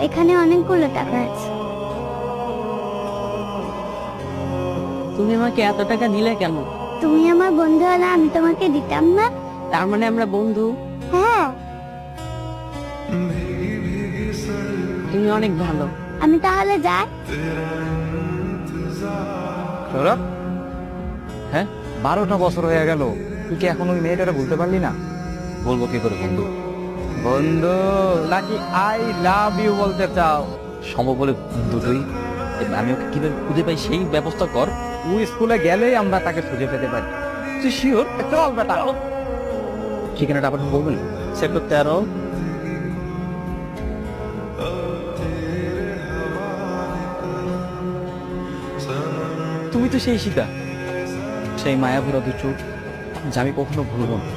এখানে অনেকগুলো টাকা আছে। তুমি আমাকে এত টাকা দিলে কেন? তুমি আমার বন্ধু হলে আমি তোমাকে দিতাম না? তার মানে আমরা বন্ধু? হ্যাঁ। তুমি অনেক ভালো। আমি তাহলে যাই। সৌরভ, হ্যাঁ 12টা বছর হয়ে গেল, তুই কি এখন ওই মেয়েটারে বলতে পারলি না? বলবো কি করে বন্ধু? বন্ধু নাকি আই লাভ ইউ বলতে চাও? সম্ভব বলে দুটোই। আমি ওকে কিভাবে খুঁজে পাই সেই ব্যবস্থা কর। তুই স্কুলে গেলেই আমরা তাকে খুঁজে পেতে পারি। তুই শিওর? চল বেটা। ঠিকানাটা আবার বলবেন? সেক্টর 13। তুমি তো সেই সীতা, সেই মায়াভরা দু চোখ যা আমি কখনো ভুলব না।